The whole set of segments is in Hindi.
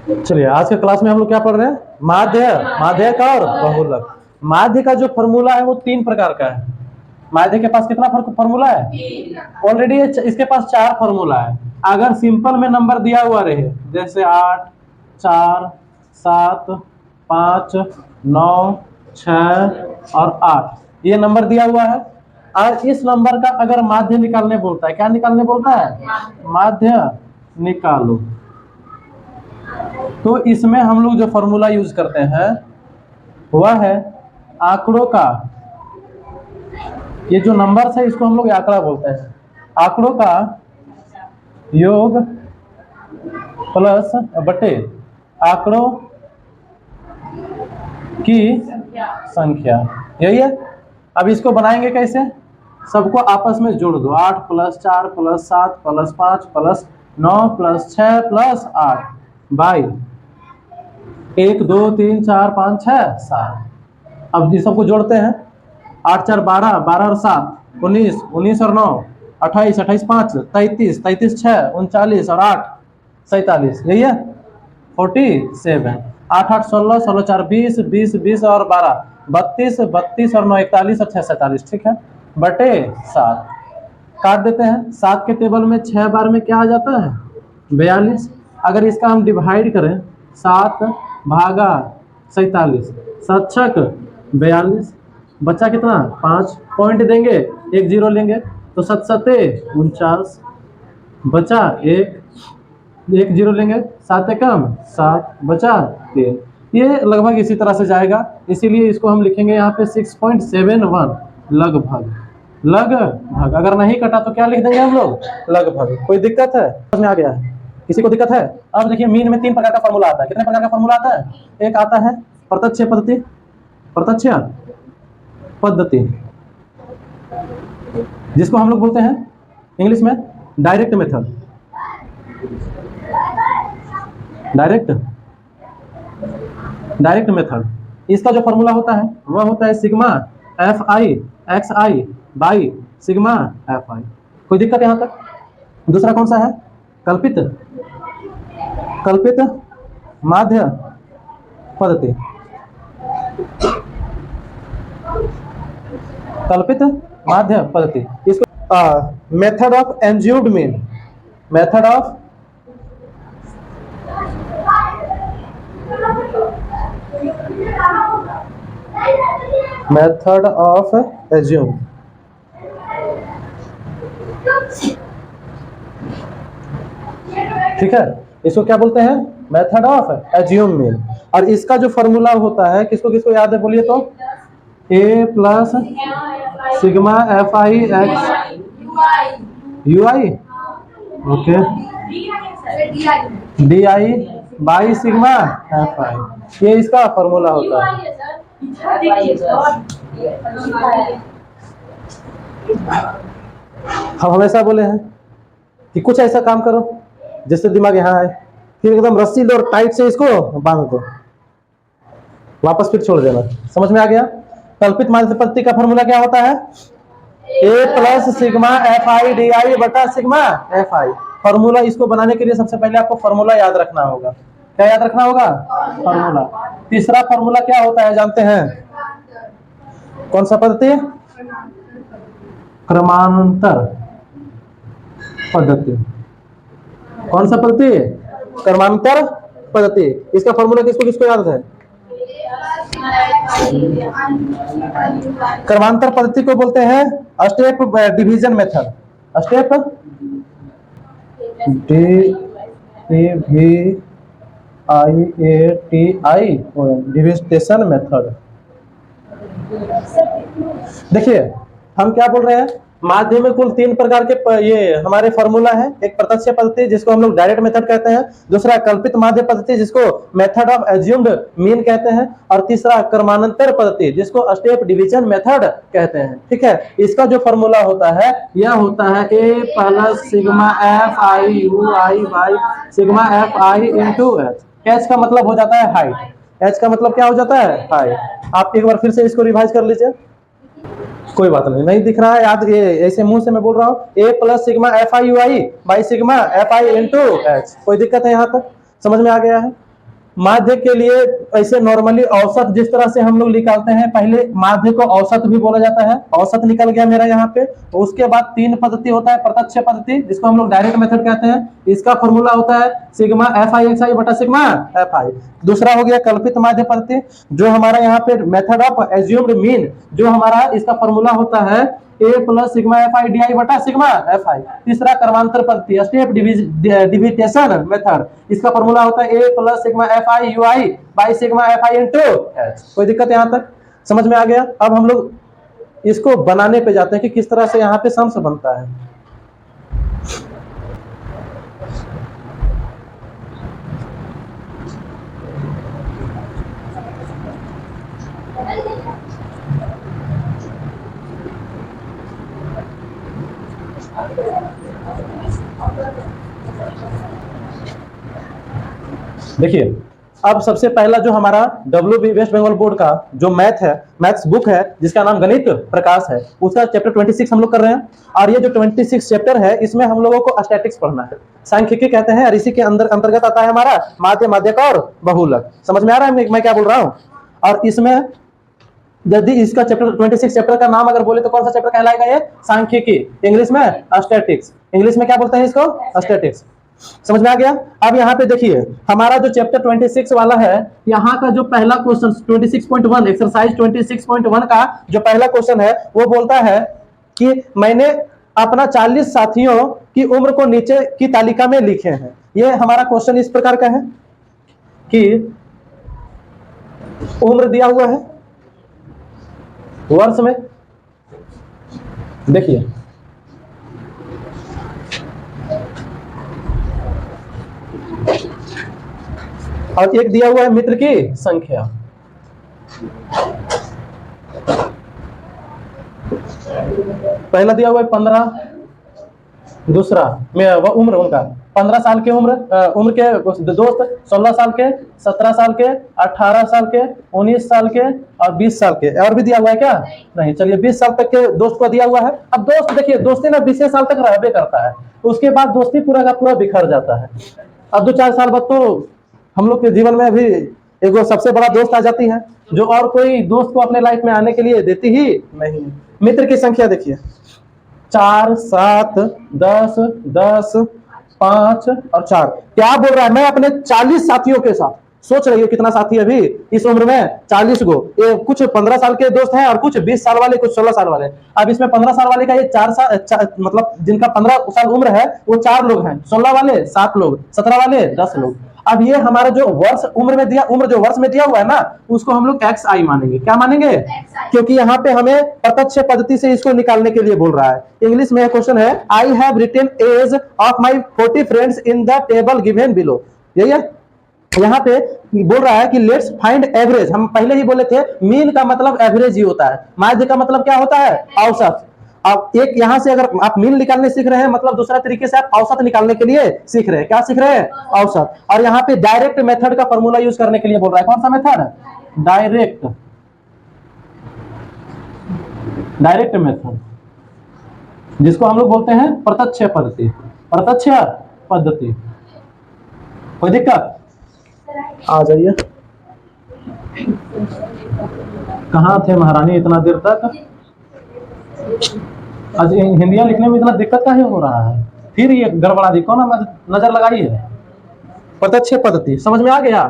चलिए आज के क्लास में हम लोग क्या पढ़ रहे हैं, माध्य, माध्यक और बहुलक। माध्य का जो फॉर्मूला है वो तीन प्रकार का है। माध्य के पास कितना फॉर्मूला है? ऑलरेडी इसके पास चार फॉर्मूला है। अगर सिंपल में नंबर दिया हुआ रहे जैसे 8, 4, 7, 5, 9, 6 और 8 ये नंबर दिया हुआ है, और इस नंबर का अगर माध्य निकालने बोलता है, क्या निकालने बोलता है? माध्य निकालो। तो इसमें हम लोग जो फॉर्मूला यूज करते हैं वह है आंकड़ों का, ये जो नंबर है इसको हम लोग आंकड़ा बोलते हैं, आंकड़ों का योग प्लस बटे आंकड़ों की संख्या, यही है। अब इसको बनाएंगे कैसे? सबको आपस में जोड़ दो, 8 + 4 + 7 + 5 + 9 + 6 + 8 बाई 1 2 3 4 5 6 7। अब ये सबको जोड़ते हैं, 8 4 12, 12 और 7 19, 19 और 9 28, 28 5 33, 33 6 39 और 8 47, यही है 47। 8 8 16, 16 4 20, 20 20 और 12 32, 32 और 9 41 और 6 47, ठीक है, बटे 7। काट देते हैं, 7 के टेबल में 6 बार में क्या आ जाता है? 42। अगर इसका हम डिवाइड करें 7 भागा 47, 7 छक 42, बचा कितना? 5। पॉइंट देंगे, एक जीरो लेंगे तो 7 सत्ते 49, बचा एक, एक जीरो लेंगे, 7 एकम 7, बचा 3। ये लगभग इसी तरह से जाएगा, इसीलिए इसको हम लिखेंगे यहाँ पे 6.71 लगभग। लगभग अगर नहीं कटा तो क्या लिख देंगे हम लोग? लगभग। कोई दिक्कत है? समझ में आ गया है? किसी को दिक्कत है? अब देखिए मीन में 3 प्रकार का फॉर्मूला आता है। कितने प्रकार का फॉर्मूला आता है? एक आता है प्रत्यक्ष पद्धति, प्रत्यक्ष पद्धति जिसको हम लोग बोलते हैं इंग्लिश में डायरेक्ट मेथड, डायरेक्ट मेथड। इसका जो फॉर्मूला होता है वह होता है sigma Fi xi by sigma Fi। कोई दिक्कत यहां तक? दूसरा कौन सा है? कल्पित, कल्पित माध्य पद्धति, कल्पित माध्य पद्धति। इसको method of assumed mean, method of method of assume, ठीक है, इसको क्या बोलते हैं? Method of assume mean. और इसका जो फॉर्मूला होता है किसको किसको याद है बोलिए तो? a plus sigma Fi x ui, okay, di by sigma Fi, ये इसका फॉर्मूला होता है। हम हमेशा बोले हैं कि कुछ ऐसा काम करो जिससे दिमाग यहाँ आए, फिर एकदम रस्सी लो और टाइट से इसको बांध दो, वापस फिर छोड़ देना। समझ में आ गया? कल्पित माध्य पद्धति का फॉर्मूला क्या होता है? a plus sigma Fi di बटा सिग्मा Fi। फॉर्मूला इसको बनाने के लिए सबसे पहले आपको फॉर्मूला याद रखना होगा। क्या याद रखना होगा? फॉर्मूला। तीसरा फॉर्मूला क्या होता है जानते हैं? कौन सा पद्धति? क्रमांतर पद्धति। कौन सा पद्धति? क्रमांतर पद्धति। इसका फॉर्मूला किसको किसको याद है? क्रमांतर पद्धति को बोलते हैं step division method, step division method. देखिए हम क्या बोल रहे हैं, माध्य में कुल 3 प्रकार के ये हमारे फॉर्मूला है। एक प्रत्यक्ष पद्धति जिसको हम लोग डायरेक्ट मेथड कहते हैं, दूसरा कल्पित माध्य पद्धति जिसको मेथड ऑफ एज्यूम्ड मीन कहते हैं, और तीसरा क्रमांतर पद्धति जिसको स्टेप डिवीजन मेथड कहते हैं। ठीक है, इसका जो फॉर्मूला होता है यह होता है a plus sigma Fi ui by sigma Fi into h। h का मतलब हो जाता है हाइट, h का मतलब क्या हो जाता है? हाइट। आप एक बार फिर से इसको रिवाइज कर लीजिए। कोई बात नहीं, नहीं दिख रहा है याद, ये ऐसे मुंह से मैं बोल रहा हूँ a plus sigma Fi ui by sigma Fi into h। कोई दिक्कत है यहाँ तक? समझ में आ गया है? माध्य के लिए ऐसे नॉर्मली औसत जिस तरह से हम लोग निकालते हैं, पहले माध्य को औसत भी बोला जाता है, औसत निकल गया मेरा यहाँ पे। तो उसके बाद तीन पद्धति होता है, प्रत्यक्ष पद्धति जिसको हम लोग डायरेक्ट मेथड कहते हैं। इसका फॉर्मूला होता है सिग्मा एफ आई एक्स आई बटा सिग्मा एफ आई। दूसरा हो गया कल्पित माध्य पद्धति, जो हमारा यहाँ पे मेथड ऑफ एज्यूम्ड मीन, जो हमारा इसका फॉर्मूला होता है A plus sigma F I D I बटा सिग्मा एफ आई। तीसरा कर्मांतर पद्धति स्टेप डिविटेशन मेथड, इसका फॉर्मूला होता है A plus sigma F I U I by sigma F I into H. कोई दिक्कत यहाँ तक समझ में आ गया? अब हम लोग इसको बनाने पे जाते हैं कि किस तरह से यहाँ पे सम्स बनता है। देखिए, अब सबसे पहला जो हमारा WB वेस्ट बंगाल बोर्ड का जो मैथ है, मैथ्स बुक है जिसका नाम गणित प्रकाश है, उसका चैप्टर 26 हम लोग कर रहे हैं। और ये जो 26 चैप्टर है इसमें हम लोगों को स्टैटिक्स पढ़ना है, सांख्यिकी कहते हैं, और इसी के अंदर अंतर्गत आता है हमारा माध्य, माध्यक और बहुलक। समझ में आ रहा है मैं क्या बोल रहा हूँ? और इसमें यदि इसका चैप्टर 26 चैप्टर का नाम अगर बोले तो कौन सा चैप्टर कहलाएगा? ये सांख्यिकी, इंग्लिश में स्टैटिक्स। इंग्लिश में क्या बोलते हैं इसको? स्टैटिक्स। समझ में आ गया? अब यहाँ पे देखिए हमारा जो चैप्टर 26 वाला है, यहाँ का जो पहला क्वेश्चन 26.1 एक्सरसाइज 26.1 का जो पहला क्वेश्चन है वो बोलता है कि मैंने अपना 40 साथियों की उम्र को नीचे की तालिका में लिखे हैं। ये हमारा क्वेश्चन इस प्रकार का है कि उम्र दिया हुआ है वर्ष में, देखिए और एक दिया हुआ है मित्र की संख्या। पहला दिया हुआ है 15, दूसरा में वह उम्र उनका 15 साल के उम्र के दोस्त 16 साल के, 17 साल के, 18 साल के, 19 साल के और 20 साल के। और भी दिया हुआ है क्या? नहीं। चलिए 20 साल तक के दोस्त को दिया हुआ है। अब दोस्त देखिए, दोस्ती ना 20 साल तक रहबे करता है, उसके बाद दोस्ती पूरा का पूरा बिखर जाता है। अब 2-4 साल बाद तो हम लोग के जीवन में अभी एक सबसे बड़ा दोस्त आ जाती है, जो और कोई दोस्त को अपने लाइफ में आने के लिए देती ही नहीं। मित्र की संख्या देखिए 4, 7, 10, 10, 5 और 4। क्या बोल रहा है? मैं अपने 40 साथियों के साथ, सोच रही हो कितना साथी अभी इस उम्र में? 40 गो। ये कुछ 15 साल के दोस्त हैं और कुछ 20 साल वाले, कुछ 16 साल वाले। अब इसमें 15 साल वाले का ये 4 साल मतलब जिनका 15 साल उम्र है वो 4 लोग हैं, 16 वाले 7 लोग, 17 वाले 10 लोग। अब ये हमारा जो वर्ष उम्र में दिया, उम्र जो वर्ष में दिया हुआ है ना, उसको हम लोग XI मानेंगे। क्या मानेंगे? क्योंकि यहाँ पे हमें प्रत्यक्ष पद्धति से इसको निकालने के लिए बोल रहा है। इंग्लिश में क्वेश्चन है I have written age of my 40 friends in the table given below. यही है, यहाँ पे बोल रहा है कि लेट्स फाइंड एवरेज। हम पहले ही बोले थे मीन का मतलब एवरेज ही होता है, माध्य का मतलब क्या होता है? औसत। अब एक यहाँ से अगर आप मीन निकालने सीख रहे हैं, मतलब दूसरा तरीके से आप औसत निकालने के लिए सीख रहे हैं। क्या सीख रहे हैं? औसत। और यहाँ पे डायरेक्ट मेथड का फॉर्मूला यूज करने के लिए बोल रहा है। कौन सा मेथड? डायरेक्ट मेथड, जिसको हम लोग बोलते हैं प्रत्यक्ष पद्धति। प्रत्यक्ष पद्धति। कोई दिक्कत? आ जाइए। कहाँ थे महारानी इतना देर तक? आज हिंदियां लिखने में इतना दिक्कत काहे हो रहा है? फिर ये गड़बड़ा दी, कौन नजर लगाई है? प्रत्यक्ष पद्धति समझ में आ गया?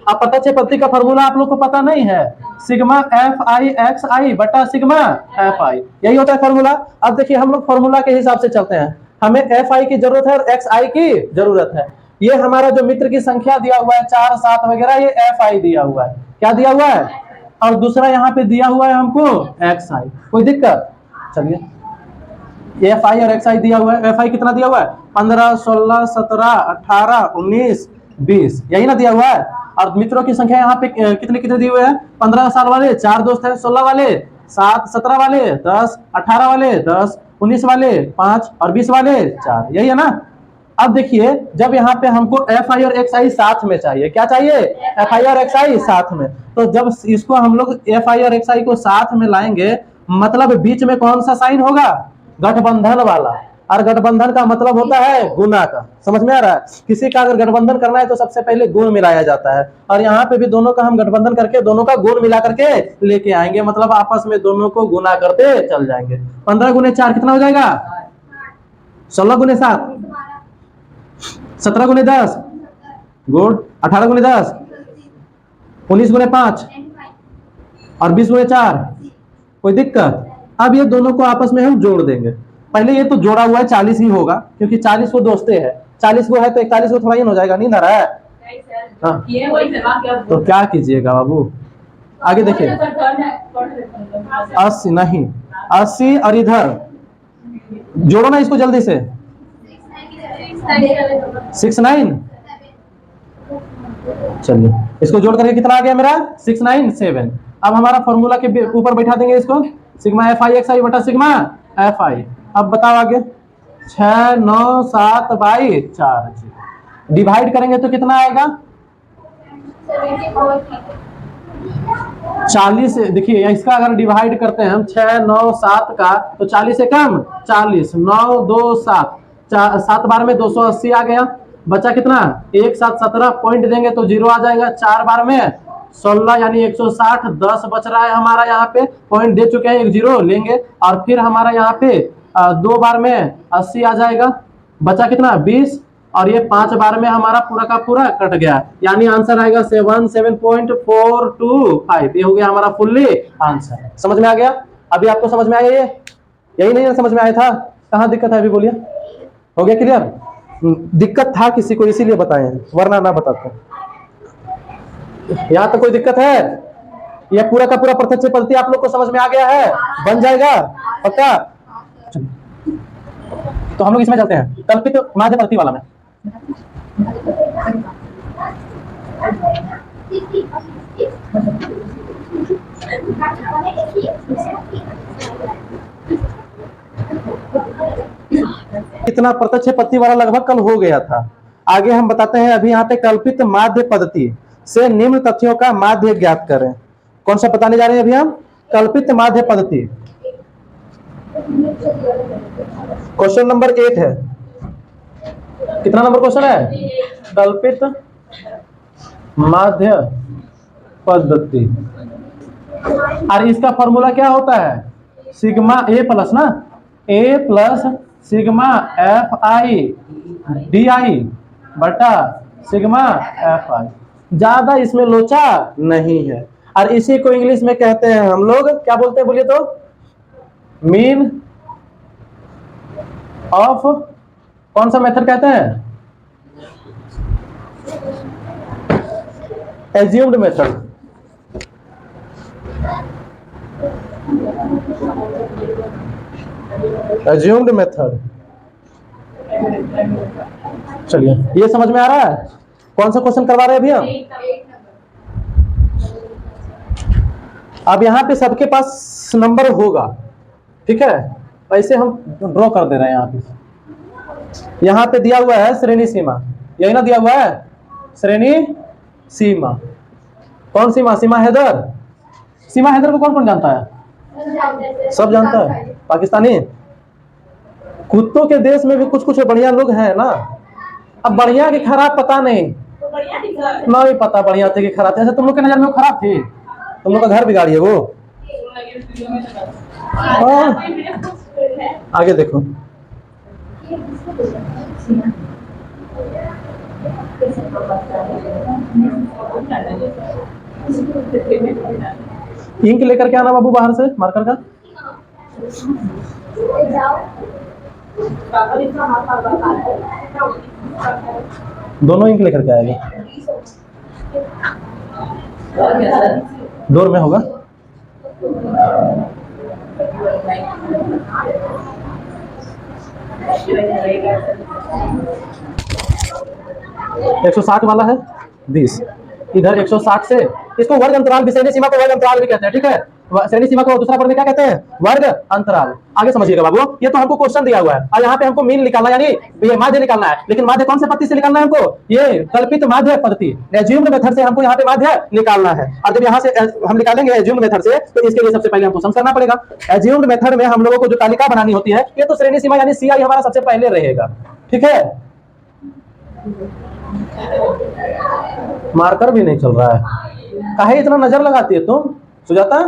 अब प्रत्यक्ष पद्धति का फॉर्मूला आप लोग को पता नहीं है? सिग्मा एफ आई एक्स आई बटा सिग्मा एफ आई, यही होता है फॉर्मूला। अब देखिए हम लोग फॉर्मूला के हिसाब से चलते हैं। हमें एफ आई की जरूरत है और एक्स आई की जरूरत है। ये हमारा जो मित्र की संख्या दिया हुआ है 4, 7 वगैरह, ये एफ आई दिया हुआ है। क्या दिया हुआ है? और दूसरा यहाँ पे दिया हुआ है हमको एक्स आई। कोई दिक्कत? चलिए एफ आई और एक्स आई दिया हुआ है। एफ आई कितना दिया हुआ है? 15, 16, 17, 18, 19, 20, यही ना दिया हुआ है। और मित्रों की संख्या यहाँ पे कितने कितने दिए हुए हैं? 15 साल वाले 4 दोस्त हैं, 16 वाले 7, 17 वाले 10, 18 वाले 10, 19 वाले 5 और 20 वाले 4, यही है ना। अब देखिए जब यहाँ पे हमको एफ आई और एक्स आई साथ में चाहिए, क्या चाहिए? एफ आई और एक्स आई साथ में। तो जब इसको हम लोग एफ आई और एक्स आई को साथ में लाएंगे, मतलब बीच में कौन सा साइन होगा? गठबंधन वाला। और गठबंधन का मतलब होता है गुना का। समझ में आ रहा है? किसी का अगर गठबंधन करना है तो सबसे पहले गुण मिलाया जाता है, और यहाँ पे भी दोनों का हम गठबंधन करके दोनों का गुण मिला करके लेके आएंगे, मतलब आपस में दोनों को गुना करते चल जाएंगे। 15 गुने 4 कितना हो जाएगा? 16 गुने 7, 17 गुने 10, गुड, 18 गुने 10, 19 गुने 5 और 20 गुने 4। कोई दिक्कत? अब ये दोनों को आपस में हम जोड़ देंगे। पहले ये तो जोड़ा हुआ है 40 ही होगा, क्योंकि 40 को दोस्ते है, 40 को है तो 41 को थोड़ा ही हो जाएगा, नहीं ना रहा है? हाँ। तो क्या कीजिएगा बाबू, आगे देखिए। 80 नहीं, 80 और इधर जोड़ो ना इसको जल्दी से। 69, चलिए इसको जोड़ करके कितना आ गया मेरा? 697। अब हमारा फॉर्मूला के ऊपर बैठा देंगे इसको, सिग्मा एफ आई एक्स आई बटा सिग्मा एफ आई। अब बताओ आगे, 697/4 डिवाइड करेंगे तो कितना आएगा? 40। देखिए इसका अगर डिवाइड करते हैं हम 697 का तो 40 से कम 40, 9 2 7, 7 बार में 280 आ गया, बचा कितना? 1 7 17 पॉइंट देंगे तो 0 आ जाएगा, 4 बार में 16 यानी 160, 10 बच रहा है हमारा, यहाँ पे पॉइंट दे चुके हैं, 1 0 लेंगे, और फिर हमारा यहाँ पे 2 बार में 80 आ जाएगा, बचा कितना? 20, और ये 5 बार में हमारा पूरा का पूरा कट गया, यानी आंसर आएगा 77.425। ये हो गया हमारा फुल्ली आंसर। समझ में आ गया? अभी आपको समझ में आया? ये यही नहीं समझ में आया था? कहाँ दिक्कत है अभी बोलिए? हो गया क्लियर? दिक्कत था किसी को इसीलिए बताए, वरना ना बताते। यहाँ तो कोई दिक्कत है? यह पूरा का पूरा प्रत्यक्ष पद्धति आप लोग को समझ में आ गया है? बन जाएगा पक्का? तो हम लोग इसमें चलते हैं कल्पित माध्य पद्धति वाला में। इतना प्रत्यक्ष पद्धति वाला लगभग कल हो गया था। आगे हम बताते हैं अभी यहाँ पे कल्पित माध्य पद्धति से निम्न तथ्यों का माध्य ज्ञात करें। कौन सा बताने जा रहे हैं अभी हम? कल्पित माध्य पद्धति। क्वेश्चन नंबर 8 है। कितना नंबर क्वेश्चन है? कल्पित माध्य पद्धति। और इसका फॉर्मूला क्या होता है? सिग्मा ए प्लस ना, A plus sigma F I D I बटा सिग्मा एफ आई। ज्यादा इसमें लोचा नहीं है, और इसी को इंग्लिश में कहते हैं हम लोग, क्या बोलते हैं बोलिए तो? मीन ऑफ, कौन सा मेथड कहते हैं? Assumed method. Assumed method. चलिए ये समझ में आ रहा है? कौन सा क्वेश्चन करवा रहे हैं अभी हम? अब यहाँ पे सबके पास नंबर होगा, ठीक है? ऐसे हम ड्रॉ कर दे रहे हैं। यहाँ पे दिया हुआ है श्रेणी सीमा, यही ना दिया हुआ है? श्रेणी सीमा। कौन सीमा? सीमा हैदर। सीमा हैदर को कौन कौन जानता है? सब जानता है। पाकिस्तानी कुत्तों के देश में भी कुछ कुछ बढ़िया लोग हैं ना। अब बढ़िया की खराब पता नहीं, नहीं पता बढ़िया थे कि खराब थे। ऐसे तुम लोग के नजर में वो खराब थी? तुम लोग का घर बिगाड़ी है वो। आगे देखो, इंक लेकर के आना बाबू बाहर से, मार्कर का। दोनों इंक लेकर के आएगा। डोर में होगा। एक 160 वाला है 20, इधर 160 से, इसको वर्ग अंतराल, विषय सीमा को वर्ग अंतराल भी कहते हैं, ठीक है? श्रेणी सीमा को दूसरा पद में क्या कहते हैं? वर्ग अंतराल। आगे समझिएगा बाबू, ये तो हमको क्वेश्चन दिया हुआ है और यहाँ पे हमको मीन निकालना यानी ये माध्य निकालना है, लेकिन माध्य कौन से पद्धति से निकालना है हमको? ये कल्पित माध्य पद्धति, एज्यूम्ड मेथड से हमको यहाँ पे माध्य निकालना है। और जब यहाँ से हम निकालेंगे एज्यूम्ड मेथड से, तो इसके लिए सबसे पहले हमको सम करना पड़ेगा। एज्यूम्ड मेथड में हम लोगों को जो तालिका बनानी होती है, ये तो श्रेणी सीमा यानी सीआई हमारा सबसे पहले रहेगा, ठीक है। मार्कर भी नहीं चल रहा है, काहे इतना नजर लगाती है तुम सुजाता?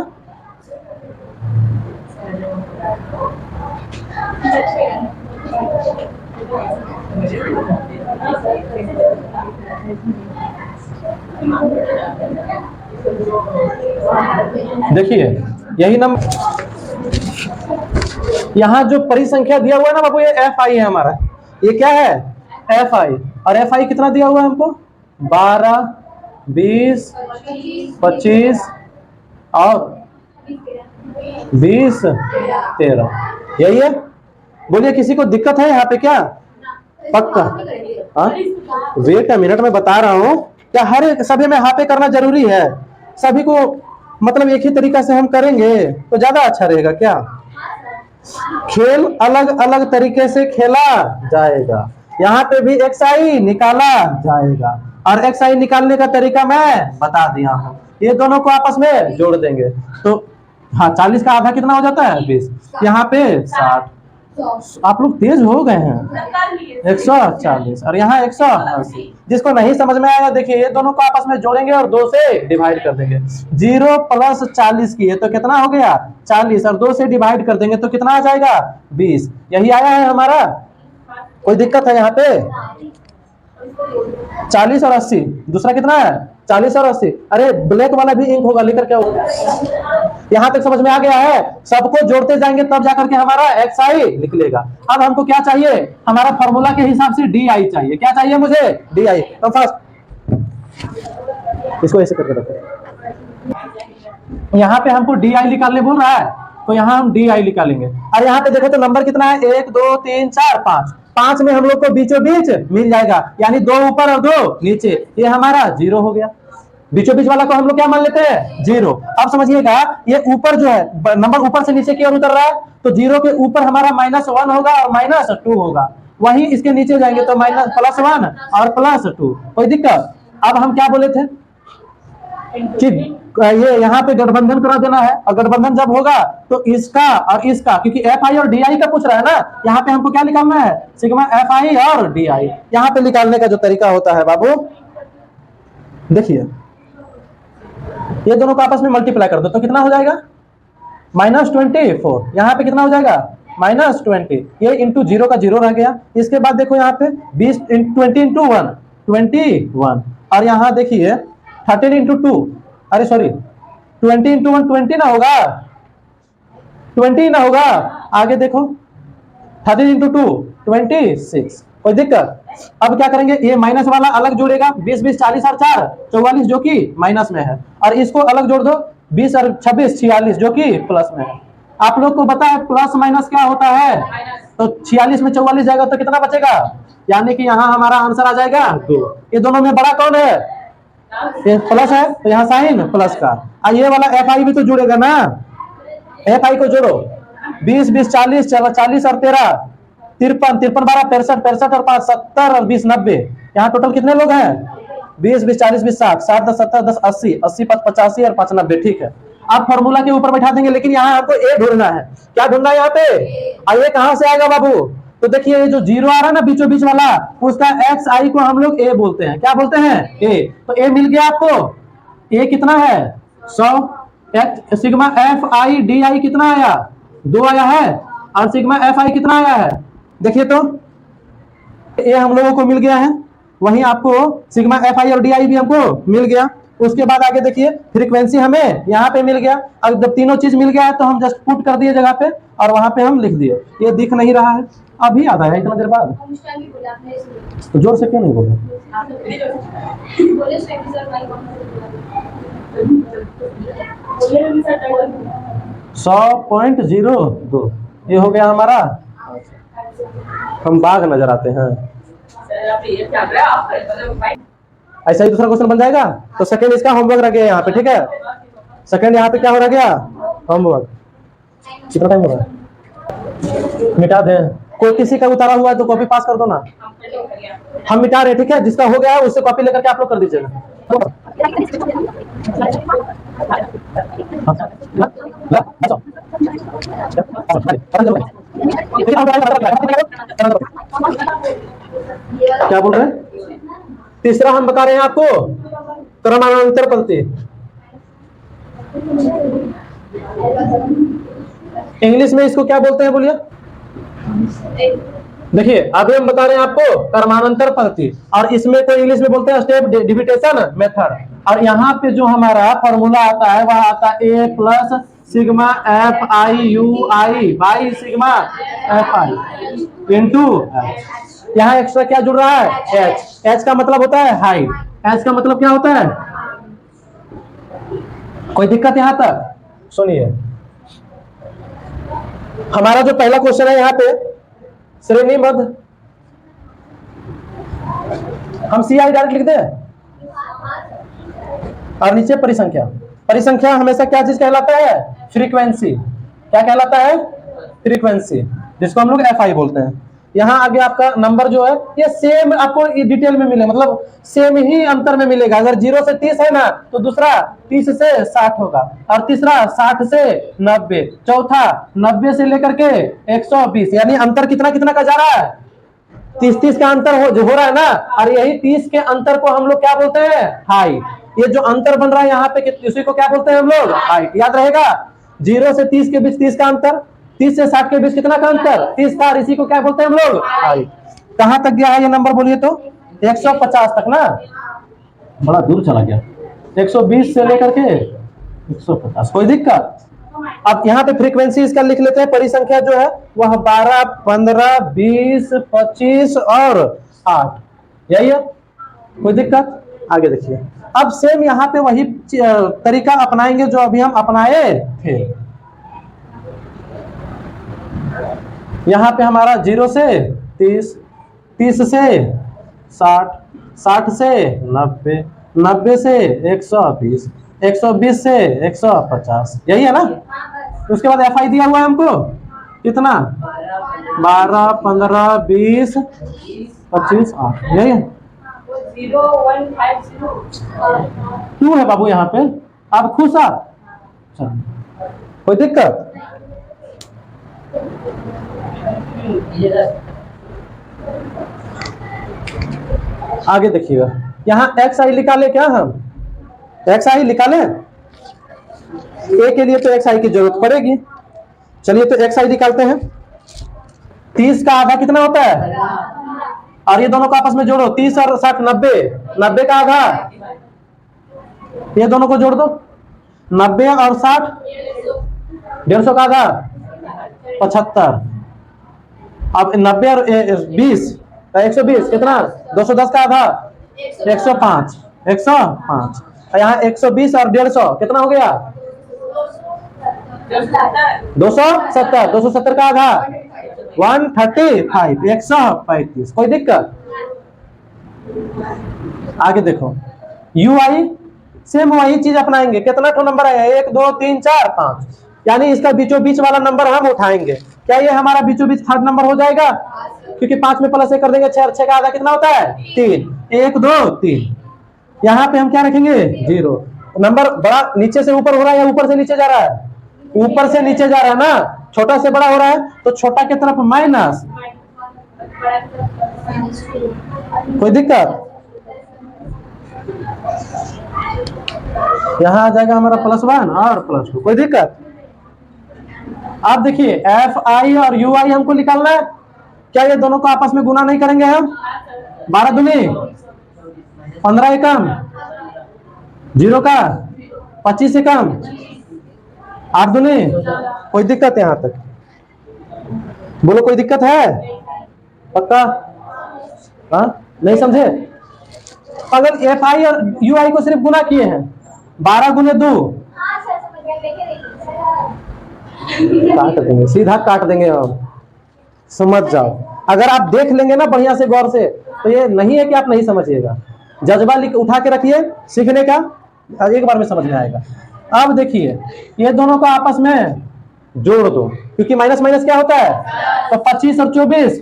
देखिए यही नंबर, यहाँ जो परिसंख्या दिया हुआ है ना बाबू, ये एफ आई है हमारा। ये क्या है? F I. और एफ आई कितना दिया हुआ है हमको? 12, 20, 25 और 20, 13, यही है। बोलिए किसी को दिक्कत है यहाँ पे क्या? पक्का? हाँ, वेट अ मिनट में बता रहा हूँ। क्या हर एक सभी में यहाँ पे करना जरूरी है? सभी को मतलब एक ही तरीका से हम करेंगे तो ज्यादा अच्छा रहेगा क्या? खेल अलग अलग तरीके से खेला जाएगा, यहाँ पे भी एक्सआई निकाला जाएगा और एक्सआई निकालने का तरीका मैं बता दिया हूँ। ये दोनों को आपस में जोड़ देंगे तो हाँ, 40 का आधा कितना हो जाता है? 20। यहाँ पे 60। आप लोग तेज हो गए हैं। 140 और यहाँ 180। जिसको नहीं समझ में आया देखिए, ये दोनों को आपस में जोड़ेंगे और 2 से डिवाइड कर देंगे। 0 + 40 की है तो कितना हो गया? 40 और 2 से डिवाइड कर देंगे तो कितना आ जाएगा? 20। यही आया है हमारा। कोई दिक्कत है यहाँ पे? 40 और 80, दूसरा कितना है? 40 और 80। अरे ब्लैक वाला भी इंक होगा, लेकर क्या होगा? यहाँ तक समझ में आ गया है? सबको जोड़ते जाएंगे तब जाकर के हमारा एक्सआई निकलेगा। अब हमको क्या चाहिए? हमारा फॉर्मूला के हिसाब से डी आई चाहिए। क्या चाहिए मुझे? D I. तो फर्स्ट इसको ऐसे करके रखो। यहाँ पे हमको डी आई निकालने बोल रहा है तो यहाँ हम डी आई निकालेंगे। और यहाँ पे देखो तो नंबर कितना है? 1 2 3 4 5। 5 में हम लोग को बीचों बीच मिल जाएगा, यानी 2 ऊपर और 2 नीचे। ये हमारा 0 हो गया। बीचों बीच वाला को हम लोग क्या मान लेते हैं? 0। अब समझिएगा, ये ऊपर जो है नंबर ऊपर से नीचे की ओर उतर रहा है तो 0 के ऊपर हमारा -1 होगा और -2 होगा। वहीं इसके नीचे जाएंगे तो +1 और +2। कोई दिक्कत? अब हम क्या बोले थे कि ये यहाँ पे गठबंधन करा देना है, और गठबंधन जब होगा तो इसका और इसका, क्योंकि एफ आई और डी आई का पूछ रहा है ना, यहाँ पे हमको क्या निकालना है? सिग्मा एफ आई और डी आई। यहाँ पे निकालने का जो तरीका होता है बाबू, देखिए ये दोनों को आपस में मल्टीप्लाई कर दो तो कितना हो जाएगा? -24। यहाँ पे कितना हो जाएगा? -20। ये इंटू 0 का 0 रह गया। इसके बाद देखो यहाँ पे 20 20 इंटू 1 21, और यहाँ देखिए 13 इंटू 2, अरे सॉरी 20 इंटू 1 20 ना होगा? 20 ना होगा? आगे देखो 13 इंटू 2 26। कोई दिक्कत? अब क्या करेंगे? ये माइनस वाला अलग जोड़ेगा, 20 20 40 और 4 44 जो कि माइनस में है, और इसको अलग जोड़ दो 20 और 26 46 जो कि प्लस में है। आप लोग को पता है प्लस माइनस क्या होता है? तो 46 में 44 जाएगा तो कितना बचेगा? यानी कि यहाँ हमारा आंसर आ जाएगा 2। ये दोनों में बड़ा कौन है? ये प्लस है तो यहाँ साइन प्लस का। और ये वाला एफ आई भी तो जुड़ेगा ना, एफ आई को जोड़ो। 20 20 40 40 और 13 53 53 12 65 65 और 5 70 और 20 90। यहाँ टोटल कितने लोग हैं? 20 20 40 20 60 60 10 70 10 80 80 5 85 और 5 90। ठीक है, आप फॉर्मूला के ऊपर बैठा देंगे, लेकिन यहाँ आपको ए ढूंढना है। क्या ढूंढना है यहाँ पे? और ये कहाँ से आएगा बाबू? तो देखिए ये जो 0 आ रहा है ना बीचों बीच वाला, उसका एक्स आई को हम लोग ए बोलते हैं। क्या बोलते हैं? ए। तो ए मिल गया आपको। ए कितना है? 100। सिग्मा एफ आई डी आई कितना आया? 2 आया है। और सिग्मा एफ आई कितना आया है? देखिए तो ए हम लोगों को मिल गया है, वहीं आपको सिग्मा एफ आई और डी आई भी हमको मिल गया। उसके बाद आगे देखिए फ्रीक्वेंसी हमें यहाँ पे मिल गया। अब जब तीनों चीज मिल गया है तो हम जस्ट पुट कर दिए जगह पे और वहां पे हम लिख दिए। ये दिख नहीं रहा है, अभी आता है इतना देर बाद। तो जोर से क्यों नहीं बोले? 100.02 ये हो गया हमारा। हम बाघ नजर आते हैं। ऐसा ही दूसरा क्वेश्चन बन जाएगा। तो सेकंड इसका होमवर्क रह गया यहाँ पे। ठीक है, सेकंड यहाँ पे क्या हो रह गया? होमवर्क कितना टाइम हो रहा है? मिटा दें। कोई किसी का उतारा हुआ है तो कॉपी पास कर दो ना। हम मिटा रहे, ठीक है, जिसका हो गया है उससे कॉपी लेकर के आप लोग कर दीजिएगा। क्या बोल रहे हैं? तीसरा हम बता रहे हैं आपको क्रमांतर पद्धति। इंग्लिश में इसको क्या बोलते हैं बोलिए? देखिए अभी हम बता रहे हैं आपको क्रमांतर पद्धति, और इसमें तो इंग्लिश में बोलते हैं स्टेप डिविटेशन मेथड। और यहाँ पे जो हमारा फॉर्मूला आता है वह आता है A plus sigma F I U I by sigma F I into यहाँ एक्स्ट्रा क्या जुड़ रहा है? एच। एच का मतलब होता है हाइट। एच का मतलब क्या होता है? कोई दिक्कत यहाँ तक? सुनिए, हमारा जो पहला क्वेश्चन है यहाँ पे श्रेणीबद्ध, हम सी आई डायरेक्ट लिख दें और नीचे परिसंख्या। परिसंख्या हमेशा क्या चीज कहलाता है? फ्रीक्वेंसी। क्या कहलाता है? फ्रीक्वेंसी, जिसको हम लोग एफ आई बोलते हैं। यहाँ आगे आपका नंबर जो है ये सेम आपको डिटेल में मिले, मतलब सेम ही अंतर में मिलेगा। अगर 0 से 30 है ना तो दूसरा 30 से 60 होगा, और तीसरा 60 से 90, चौथा 90 से लेकर के 120। यानी अंतर कितना कितना का जा रहा है? 30 का अंतर हो रहा है ना। और यही 30 के अंतर को हम लोग क्या बोलते हैं? हाइट। ये जो अंतर बन रहा है यहाँ पे उसी को क्या बोलते हैं हम लोग? हाइट। याद रहेगा, 0 से 30 के बीच 30 का अंतर, 30 से 60 के बीच कितना का अंतर? 30 का। इसी को क्या बोलते हैं हम लोग? हाइट। कहां तक गया है ये नंबर बोलिए तो? 150 तक ना, बड़ा दूर चला गया। 120 से लेकर के 150, कोई दिक्कत? अब यहाँ पे फ्रीक्वेंसी इसका लिख लेते हैं। परिसंख्या जो है वह 12, 15, 20, 25 और 8, यही है। कोई दिक्कत? आगे देखिए, अब सेम यहाँ पे वही तरीका अपनाएंगे जो अभी हम अपनाए थे। यहाँ पे हमारा 0 से 30, 30 से 60, 60 से 90, 90 से 120, 120 से 150, यही है ना। उसके बाद एफ आई दिया हुआ है हमको कितना? 12, 15, 20, 25, 8, यही है। क्यों है बाबू यहाँ पे? आप खुश आप? कोई दिक्कत? आगे देखिएगा, यहाँ एक्स आई निकाले क्या? हम एक्स आई निकाले, ए के लिए तो एक्स आई की जरूरत पड़ेगी। चलिए तो एक्स आई निकालते हैं। 30 का आधा कितना होता है? और ये दोनों को आपस में जोड़ो, 30 और 60 90, 90 का आधा, ये दोनों को जोड़ दो, 90 और 60 150 का आधा 75। अब 90 और 20 120 कितना? 210 का आधा 105, 105। यहाँ 120 और 150 कितना हो गया? 270, 270 का आधा 135, 135। कोई दिक्कत? आगे देखो, यू आई सेम वही चीज अपनाएंगे। कितना तो नंबर आया? 1 2 3 4 5, यानी इसका बीचों बीच वाला नंबर हम उठाएंगे। क्या ये हमारा बीचों बीच थर्ड नंबर हो जाएगा? क्योंकि 5 में प्लस 1 कर देंगे, 6 6 का आधा कितना होता है? 3, 1 2 3। यहाँ पे हम क्या रखेंगे? 0। नंबर बड़ा नीचे से ऊपर हो रहा है या ऊपर से नीचे जा रहा है? ऊपर से नीचे जा रहा है ना। छोटा से बड़ा हो रहा है तो छोटा की तरफ माइनस। कोई दिक्कत? यहाँ आ जाएगा हमारा +1 और +2। कोई दिक्कत? आप देखिए एफ आई और यू आई हमको निकालना है। क्या ये दोनों को आपस में गुना नहीं करेंगे हम? 12 दूनी 15 एकम, 0 का 25 एकम, 8 दूनी। कोई दिक्कत यहाँ तक? बोलो कोई दिक्कत है? पक्का? हाँ नहीं समझे? अगर एफ आई और यू आई को सिर्फ गुना किए हैं, 12 गुने 2 काट देंगे, सीधा काट देंगे हम, समझ जाओ। अगर आप देख लेंगे ना बढ़िया से गौर से तो ये नहीं है कि आप नहीं समझिएगा। जज्बा उठा के रखिए सीखने का, एक बार में समझ में आएगा। अब देखिए ये दोनों को आपस में जोड़ दो, क्योंकि माइनस माइनस क्या होता है, तो 25 और 24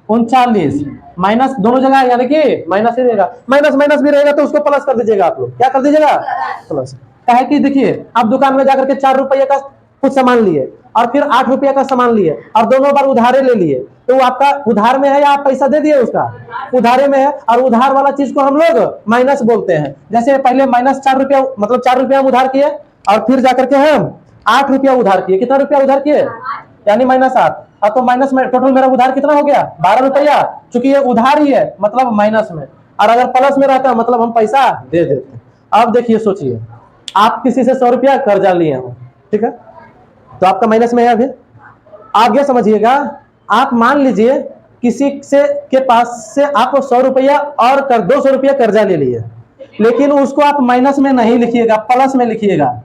39, माइनस दोनों जगह, यानी कि माइनस ही रहेगा, माइनस माइनस भी रहेगा तो उसको प्लस कर दीजिएगा आप लोग, क्या कर दीजिएगा, प्लस। है कि देखिए आप दुकान में जाकर के 4 रुपये का कुछ सामान लिए और फिर 8 रुपये का सामान लिए और दोनों बार उधारे ले लिए, तो वो आपका उधार में है या आप पैसा दे दिए उसका, उधारे में है, और उधार वाला चीज को हम लोग माइनस बोलते हैं। जैसे पहले माइनस 4 रुपया, मतलब 4 रुपया हम उधार किए और फिर जाकर के हम 8 रुपया उधार किए, कितना रुपया उधार किए, यानी -8। अब तो माइनस में टोटल मेरा उधार कितना हो गया, 12 रुपया, चूंकि ये उधार ही है मतलब माइनस में, और अगर प्लस में रहता मतलब हम पैसा दे देते। अब देखिए सोचिए, आप किसी से 100 रुपया कर्जा लिए हो, ठीक है, तो आपका माइनस में है अभी। आप ये समझिएगा, आप मान लीजिए किसी से के पास से आप 100 रुपया और 200 रुपया कर्जा ले लिए, लेकिन उसको आप माइनस में नहीं लिखिएगा, प्लस में लिखिएगा,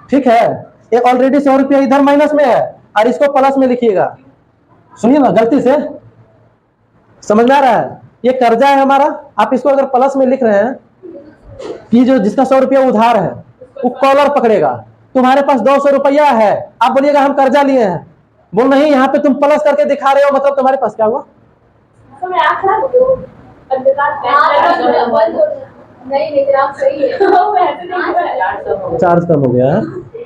ठीक है। ये ऑलरेडी 100 रुपया इधर माइनस में है और इसको प्लस में लिखिएगा। सुनिए ना, गलती से समझ में आ रहा है, ये कर्जा है हमारा, आप इसको अगर प्लस में लिख रहे हैं कि जो जिसका 100 रुपया उधार है वो कॉलर पकड़ेगा, तुम्हारे पास 200 रुपया है, आप बोलिएगा हम कर्जा लिए हैं, बोल नहीं यहाँ पे तुम प्लस करके दिखा रहे हो, मतलब तुम्हारे पास क्या हुआ, चार्ज कम हो गया है,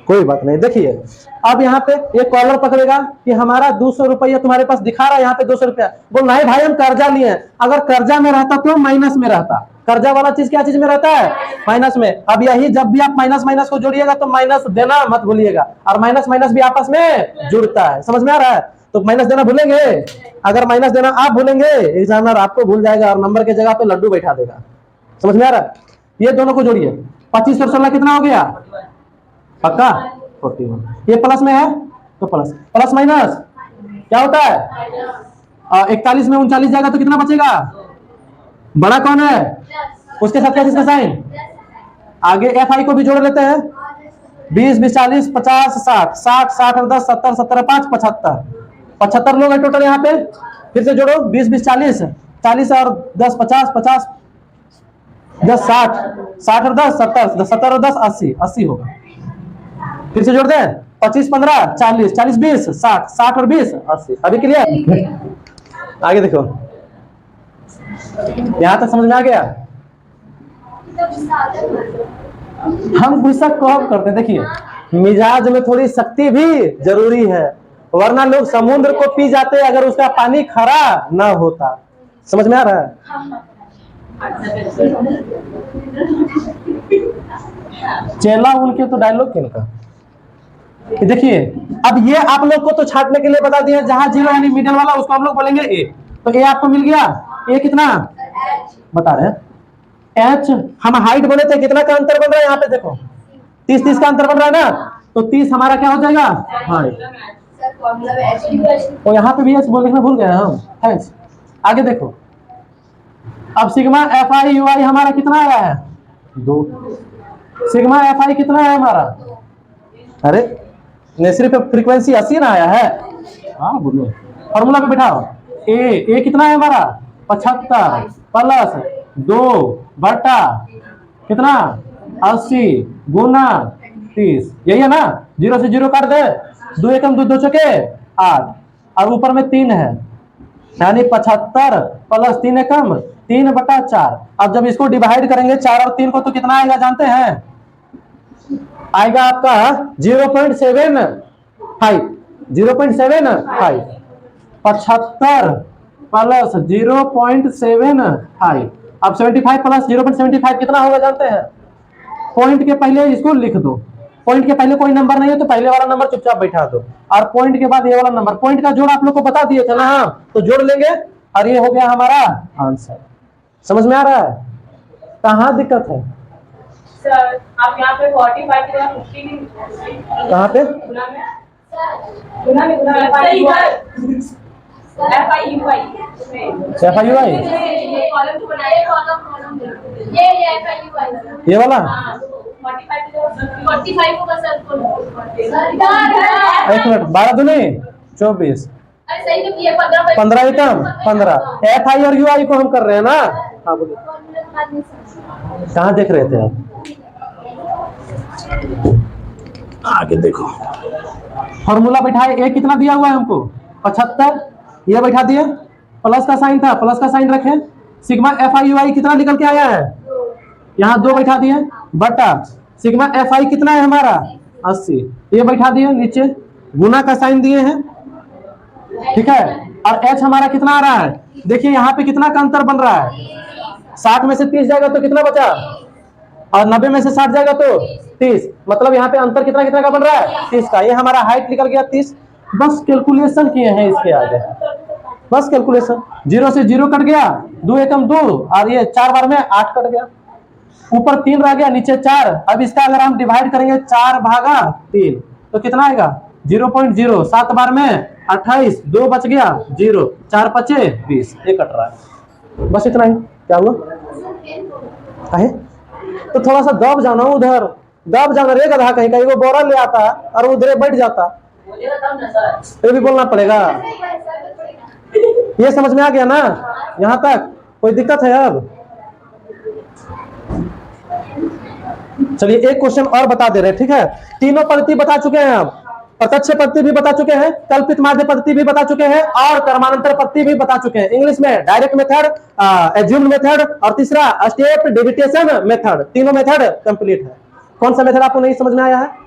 कोई बात नहीं। देखिए अब यहाँ पे ये कॉलर पकड़ेगा कि हमारा 200 रुपया तुम्हारे पास दिखा रहा है, यहाँ पे 200 रुपया, बोल नहीं भाई हम कर्जा लिए हैं, अगर कर्जा में रहता तो माइनस में रहता, कर्जा वाला चीज क्या चीज में रहता है, माइनस में। अब यही जब भी आप माइनस माइनस को जोड़िएगा तो माइनस देना मत भूलिएगा, और माइनस माइनस भी आपस में जुड़ता है, समझ में आ रहा है, तो माइनस देना भूलेंगे, अगर माइनस देना आप भूलेंगे एग्जामिनर आपको भूल जाएगा और नंबर के जगह पे लड्डू बैठा देगा, समझ में आ रहा है। ये दोनों को जोड़िए, 25 और 16 कितना हो गया, पक्का 41, ये प्लस में है तो प्लस, प्लस माइनस क्या होता है, 41 में 39 जाएगा तो कितना बचेगा, बड़ा कौन है, उसके साथ क्या जिसका साइन, आगे एफ आई को भी जोड़ लेते हैं, 20 20 40 50 60 60 60 और 10 70 70 5 75 75 लोग हैं टोटल यहाँ पे, फिर से जोड़ो 20 20 40 40 और 10 50 50 10 60 60 और 10 70 70 और 10 80 80 होगा, फिर से जोड़ दें 25 15 40 40 20 60 60 और 20 80, अभी क्लियर। आगे देखो, यहां तक समझ में आ गया। हम गुस्सा कब करते हैं, देखिए मिजाज में थोड़ी शक्ति भी जरूरी है, वरना लोग समुद्र को पी जाते अगर उसका पानी खरा ना होता, समझ में आ रहा है। चेला उनके तो डायलॉग किनका, देखिए अब ये आप लोग को तो छाटने के लिए बता दिया, जहां जीरो यानी मिडिल वाला उसको हम लोग बोलेंगे ए, तो ए आपको मिल गया, ए कितना बता रहे हैं, एच हम हाइट बोले थे, कितना का अंतर बन रहा है यहाँ पे देखो, 30 30 का अंतर बन रहा है ना, तो 30 हमारा क्या हो जाएगा हाइट, और यहाँ पे भी एच बोलने भूल गए हम, थैंक्स। आगे देखो, अब सिग्मा एफ आई यू आई हमारा कितना आया है 2, सिग्मा एफ आई कितना है हमारा, अरे ने सिर्फ फ्रीक्वेंसी 80 ना आया है, हाँ बोलो फॉर्मूला पे बैठाओ, ए कितना है हमारा 75 प्लस 2 बटा कितना 80 गुना 30, यही है ना, 0 से 0 काट दे, 2 एकम 2 2 चौके 8, और ऊपर में 3 है, यानी 75 प्लस 3 एकम 3 बटा 4। अब जब इसको डिवाइड करेंगे 4 और 3 को तो कितना आएगा जानते हैं, आएगा आपका 0.75 0.75, 75 प्लस 0.75, अब 75 प्लस 0.75 कितना होगा जानते हैं, पॉइंट के पहले इसको लिख दो, पॉइंट के पहले कोई नंबर नहीं है तो पहले वाला नंबर चुपचाप बैठा दो, और पॉइंट के बाद ये वाला नंबर, पॉइंट का जोड़ आप लोग को बता दिए थे ना, तो जोड़ लेंगे और ये हो गया हमारा आंसर। समझ में आ रहा है, कहाँ दिक्कत है सर, आप यहाँ पे 45 के बाद 50 नहीं, कहाँ पे गुना में FIUI ये कॉलम तो बनाए, ये FIUI ये वाला 45 को बस एक मिनट, 12 दूनी 24, अरे सही तो किया, 15 एकम 15, एफ आई और यू आई को हम कर रहे हैं ना, हाँ बोलिए कहाँ देख रहे थे आप, आगे देखो, फॉर्मूला बैठाए, ए कितना दिया हुआ है हमको 75, ये बैठा दिए, प्लस का साइन था, प्लस का साइन रखे, सिग्मा एफ आई यू आई कितना निकल के आया है, यहाँ 2 बैठा दिए, बटा सिग्मा एफ आई कितना है हमारा 80, ये बैठा दिए, नीचे गुना का साइन दिए हैं, ठीक है। और एच हमारा कितना आ रहा है, देखिए यहाँ पे कितना का अंतर बन रहा है, 60 में से 30 जाएगा तो कितना बचा, और 90 में से 60 जाएगा तो 30, मतलब यहाँ पे अंतर कितना कितना का बन रहा है 30 का, ये हमारा हाइट निकल गया 30। बस कैलकुलेशन किए हैं इसके आगे, बस कैलकुलेशन, 0 से 0 कट गया, 2 एकम 2, और ये 4 बार में 8 कट गया, ऊपर 3 रह गया, नीचे 4। अब इसका अगर हम डिवाइड करेंगे 4 भागा 3 तो कितना आएगा 0.0, 7 बार में 28, 2 बच गया 0, 4 पचे 20, ये कट रहा है। बस इतना ही, क्या हुआ है, तो थोड़ा सा दब जाना, उधर दब जाना रे गधा, कहीं कहीं वो बोरा ले आता और उधर बैठ जाता, ये भी बोलना पड़ेगा। ये समझ में आ गया ना, यहाँ तक कोई दिक्कत है? अब चलिए एक क्वेश्चन और बता दे रहे, ठीक है। तीनों पद्धति बता चुके हैं, अब प्रत्यक्ष पद्धति भी बता चुके हैं, कल्पित माध्य पद्धति भी बता चुके हैं, और कर्मांतर पद्धति भी बता चुके हैं। इंग्लिश में डायरेक्ट मेथड, एज्यूम्ड मेथड, और तीसरा स्टेप डेविएशन मेथड, तीनों मेथड कंप्लीट है। कौन सा मेथड आपको नहीं समझ में आया है?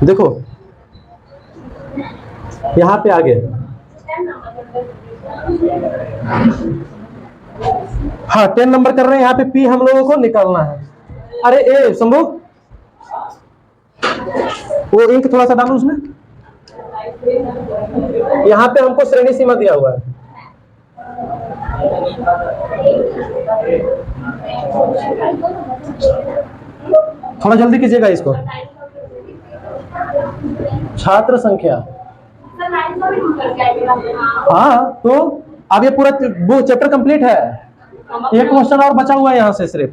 देखो यहाँ पे आगे, हाँ 10 नंबर कर रहे हैं, यहाँ पे पी हम लोगों को निकालना है। अरे ए शंभू, वो इंक थोड़ा सा डालो उसमें, यहाँ पे हमको श्रेणी सीमा दिया हुआ है, थोड़ा जल्दी कीजिएगा इसको। छात्र संख्या, हाँ तो अब ये पूरा चैप्टर कंप्लीट है, एक क्वेश्चन और बचा हुआ है यहाँ से सिर्फ।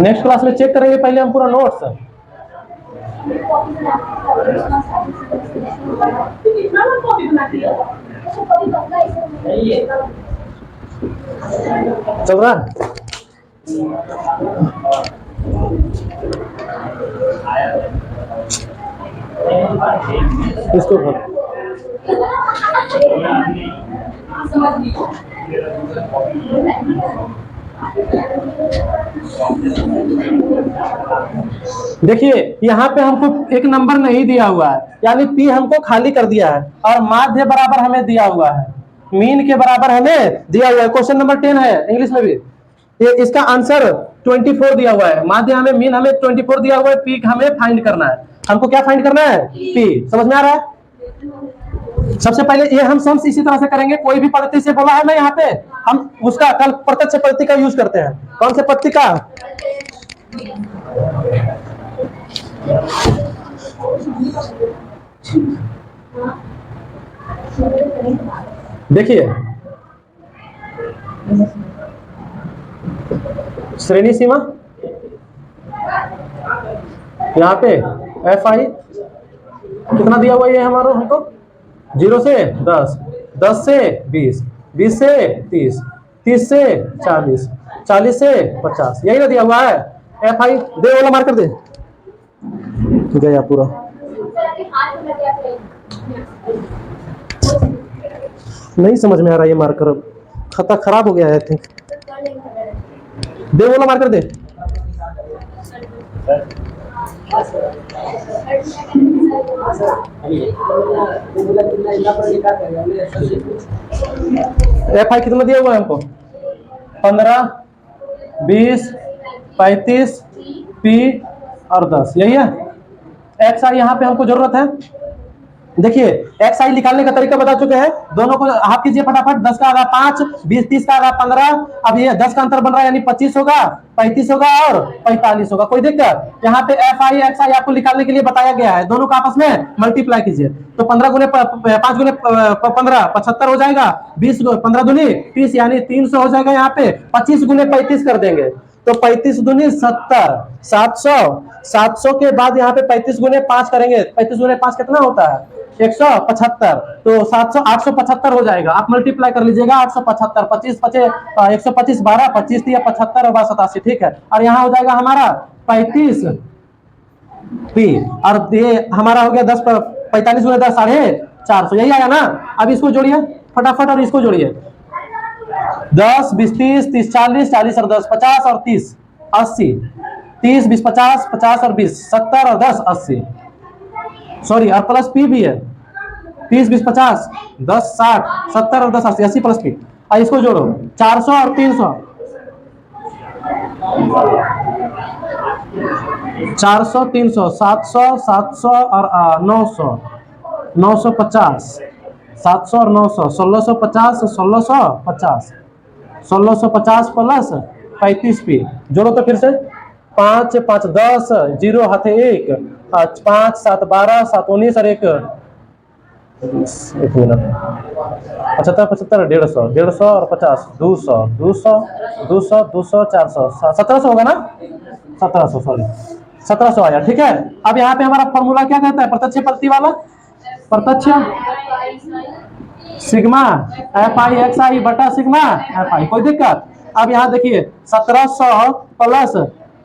नेक्स्ट क्लास में चेक करेंगे, पहले हम पूरा नोट्स चल रहा है। इसको देखिए यहाँ पे हमको एक नंबर नहीं दिया हुआ है, यानी पी हमको खाली कर दिया है, और माध्य बराबर हमें दिया हुआ है, मीन के बराबर हमें दिया हुआ है। क्वेश्चन नंबर 10 है इंग्लिश में भी, ये इसका आंसर 24 दिया हुआ है, माध्य हमें, मीन हमें 24 दिया हुआ है, पी हमें फाइंड करना है। हमको क्या फाइंड करना है? पी। समझ में आ रहा है? सबसे पहले ये हम सम्स इसी तरह से करेंगे, कोई भी पद्धति से बोला है ना यहाँ पे, हम उसका कल प्रत्यक्ष पद्धति का यूज करते हैं। कौन से पद्धति का? देखिए श्रेणी सीमा यहाँ पे एफ आई कितना दिया हुआ है हमारा, हमको 0 से 10, 10 से 20, 20 से 30, 30 से 40, 40 से 50, यही ना दिया हुआ है। एफ आई दे, वाला मार्कर दे, गया पूरा। नहीं समझ में आ रहा ये मार्कर, अब खाता खराब हो गया है आई थिंक। दे वाला मार्कर दे। एफ आई कितना दिया हुआ है हमको? 15, 20, 35, पी और 10, यही है। एक्स आई यहाँ पे हमको जरूरत है। देखिए एक्स आई निकालने का तरीका बता चुके हैं, दोनों को हाफ कीजिए फटाफट। 10 का आधा 5, 20 30 का आधा 15, अब ये 10 का अंतर बन रहा है, यानी 25 होगा, 35 होगा और 45 होगा। कोई दिक्कत? यहाँ पे एफ आई एक्स आई आपको निकालने के लिए बताया गया है, दोनों का आपस में मल्टीप्लाई कीजिए, तो 15 गुने 5 गुने 15 75 हो जाएगा, 20 15 दूनी 30 यानी 300 हो जाएगा। यहाँ पे 25 गुने 35 कर देंगे तो 35 दूनी 70, 700, 700 के बाद यहाँ पे 35 गुने 5 करेंगे, 35 गुने 5 कितना होता है? 175, तो 700 875 हो जाएगा। आप मल्टीप्लाई कर लीजिएगा 875, 25 25 125 12 25 3 75 और 87, ठीक है। और यहाँ हो जाएगा हमारा 35 पी, और ये हमारा हो गया 10 45 गुना 10 450, यही आया ना। अब इसको जोड़िए फटाफट, और इसको जोड़िए 10 20 30 30 40 40 और 10 50 और 30 80, 30 20 50 50 और 20 70 और 10 80, सॉरी और प्लस पी भी है, 30 20 50 10 60 70 और 10 80, 80 प्लस पी। और इसको जोड़ो 400 और 300, 400 300 700 700 और 900 950, 700 और 900 1650 1650 1650 प्लस 35 पी, जोड़ो तो फिर से 5 5 10 0 हाथे 1 5 7 12 7 19 और 1 मिनट 75 75 150 150 और 50 200 200 200 200 400 1700 होगा ना, 1700 सॉरी 1700 आया, ठीक है। अब यहाँ पे हमारा फॉर्मूला क्या कहता है, प्रत्यक्ष प्रति वाला, प्रत्यक्ष सिग्मा एफ आई एक्स आई बटा सिग्मा एफ आई, कोई दिक्कत। अब यहाँ देखिए 1700 प्लस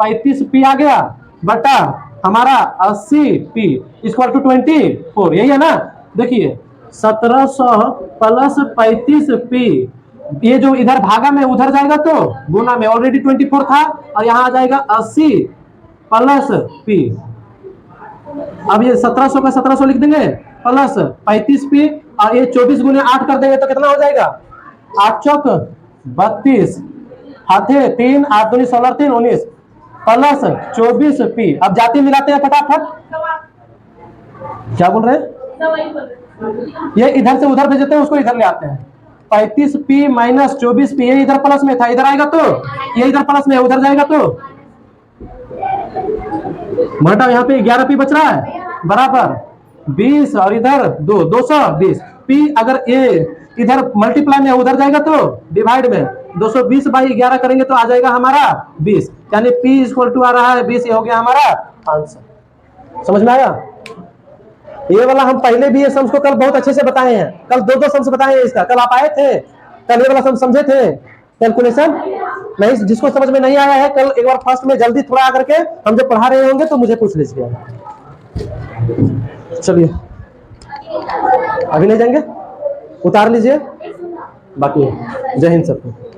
35 पी आ गया बटा हमारा 80 पी इक्वल टू 24, यही है ना। देखिए 1700 प्लस 35 पी, ये जो इधर भागा में उधर जाएगा तो गुना में, ऑलरेडी 24 था, और यहाँ आ जाएगा 80 प्लस पी। अब ये 1700 का 1700 लिख देंगे प्लस 35 पी, और ये 24 गुने 8 कर देंगे तो कितना हो जाएगा, 8 चौक 32 हाथे 3 8 दूनी 16 3 19 प्लस 24 पी। अब जाति मिलाते हैं फटाफट, क्या बोल रहे हैं, ये इधर से उधर भेजते हैं, उसको इधर ले आते हैं। 35 पी माइनस 24 पी, ये इधर प्लस में था, इधर आएगा तो ये इधर प्लस में है, उधर जाएगा तो घटाओ, यहाँ पे 11 पी बच रहा है बराबर 20 और इधर 220 पी। अगर ये इधर मल्टीप्लाई में उधर जाएगा तो डिवाइड में 220 बाई 11 करेंगे तो आ जाएगा हमारा 20, यानी पी इक्वल टू आ रहा है 20, ये हो गया हमारा आंसर। समझ में आया। ये वाला हम पहले भी ये सम्स को कल बहुत अच्छे से बताए हैं, कल 2 सम्स बताए हैं इसका, कल आप आए थे, कल ये वाला सम्स समझे थे कैलकुलेशन नहीं। जिसको समझ में नहीं आया है कल एक बार फर्स्ट में जल्दी थोड़ा आकर के हम जब पढ़ा रहे होंगे तो मुझे पूछ लीजिए। चलिए अभी नहीं जाएंगे, उतार लीजिए बाकी। जय हिंद सबको।